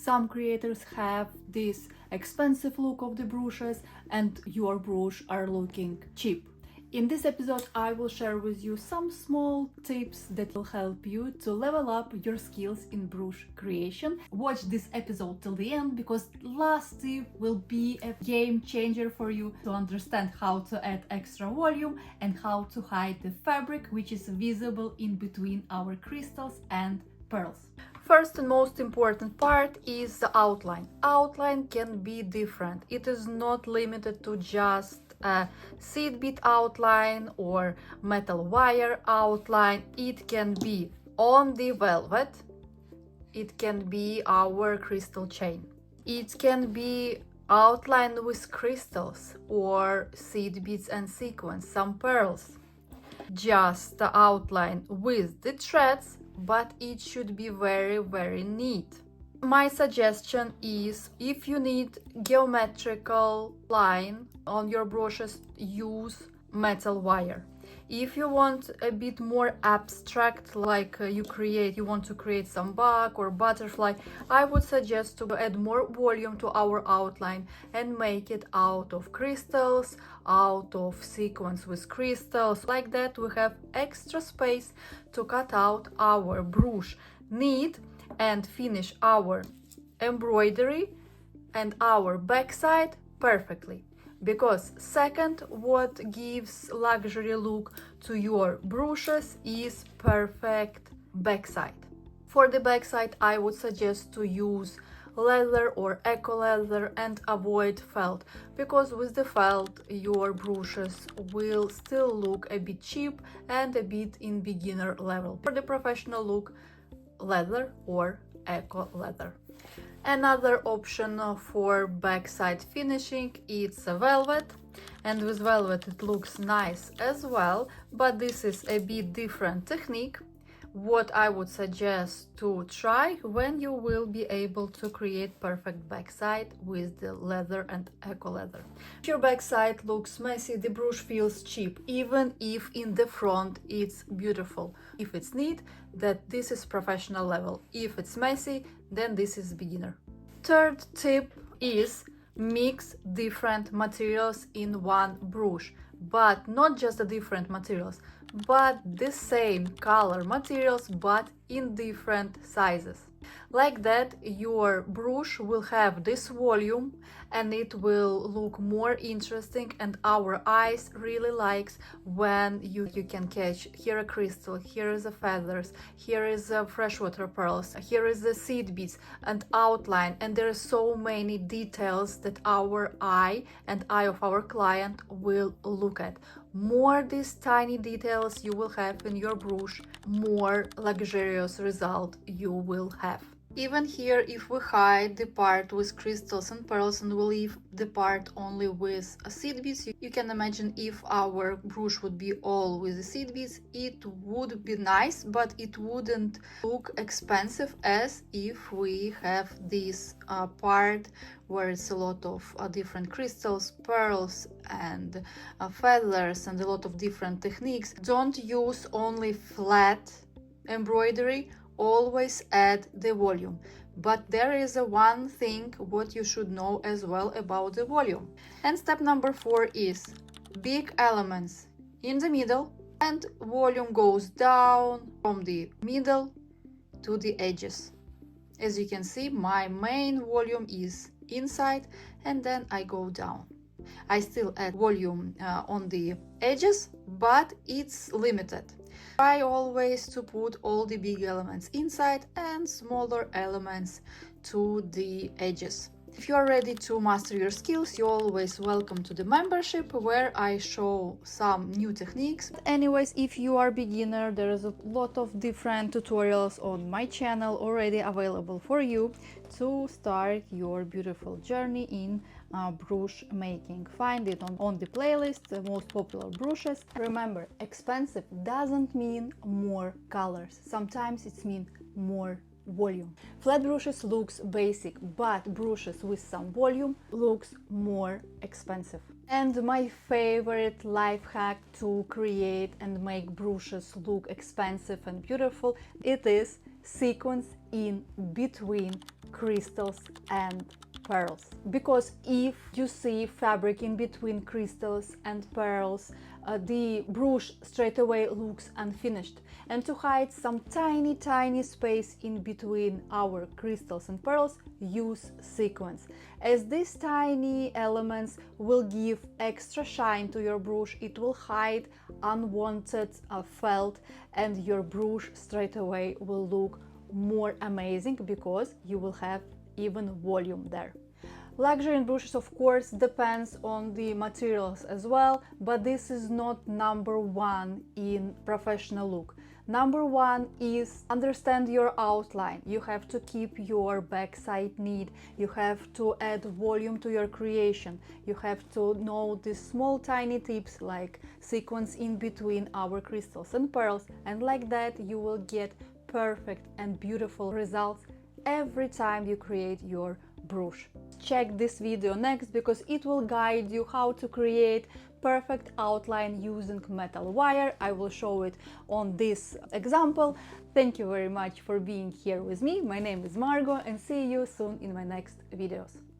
Some creators have this expensive look of the brooches and your brooch are looking cheap. In this episode, I will share with you some small tips that will help you to level up your skills in brooch creation. Watch this episode till the end because last tip will be a game changer for you to understand how to add extra volume and how to hide the fabric which is visible in between our crystals and pearls. First and most important part is the outline. Outline can be different. It is not limited to just a seed bead outline or metal wire outline. It can be on the velvet. It can be our crystal chain. It can be outlined with crystals or seed beads and sequins, some pearls. Just the outline with the threads, but it should be very neat. My suggestion is, if you need geometrical line on your brooches, use metal wire. If you want a bit more abstract, like you want to create some bug or butterfly, I would suggest to add more volume to our outline and make it out of crystals, out of sequins with crystals. Like that we have extra space to cut out our brooch, knit and finish our embroidery and our backside perfectly. Because second, what gives luxury look to your brooches is perfect backside. For the backside, I would suggest to use leather or eco leather and avoid felt, because with the felt your brooches will still look a bit cheap and a bit in beginner level. For the professional look, leather or eco leather. Another option for backside finishing is velvet, and with velvet it looks nice as well, but this is a bit different technique. What I would suggest to try when you will be able to create perfect backside with the leather and eco leather. If your backside looks messy, the brooch feels cheap, even if in the front it's beautiful. If it's neat, that this is professional level. If it's messy, then this is beginner. Third tip is mix different materials in one brooch, but not just the different materials, but the same color materials, but in different sizes. Like that, your brooch will have this volume and it will look more interesting, and our eyes really likes when you can catch here a crystal, here is a feathers, here is a freshwater pearls, here is the seed beads and outline, and there are so many details that our eye and eye of our client will look at. More these tiny details you will have in your brooch, more luxurious result you will have. Even here, if we hide the part with crystals and pearls and we leave the part only with seed beads, you can imagine if our brooch would be all with the seed beads, it would be nice, but it wouldn't look expensive as if we have this part where it's a lot of different crystals, pearls and feathers and a lot of different techniques. Don't use only flat embroidery. Always add the volume, but there is one thing what you should know as well about the volume. And step number 4 is big elements in the middle, and volume goes down from the middle to the edges. As you can see, my main volume is inside, and then I go down. I still add volume on the edges, but it's limited. Try always to put all the big elements inside and smaller elements to the edges. If you are ready to master your skills, you're always welcome to the membership, where I show some new techniques. Anyways, if you are beginner, there is a lot of different tutorials on my channel already available for you to start your beautiful journey in brooch making. Find it on the playlist, the most popular brooches. Remember, expensive doesn't mean more colors. Sometimes it means more volume. Flat brooches looks basic, but brooches with some volume looks more expensive. And my favorite life hack to create and make brooches look expensive and beautiful, it is sequins in between crystals and pearls. Because if you see fabric in between crystals and pearls, the brooch straight away looks unfinished. And to hide some tiny space in between our crystals and pearls, use sequins, as these tiny elements will give extra shine to your brooch. It will hide unwanted felt, and your brooch straight away will look more amazing because you will have even volume there. Luxury in brooches, of course, depends on the materials as well, but this is not number one in professional look. Number one is understand your outline. You have to keep your backside neat. You have to add volume to your creation. You have to know these small tiny tips like sequins in between our crystals and pearls, and like that you will get perfect and beautiful results every time you create your brooch. Check this video next because it will guide you how to create perfect outline using metal wire. I will show it on this example. Thank you very much for being here with me. My name is Margot, and see you soon in my next videos.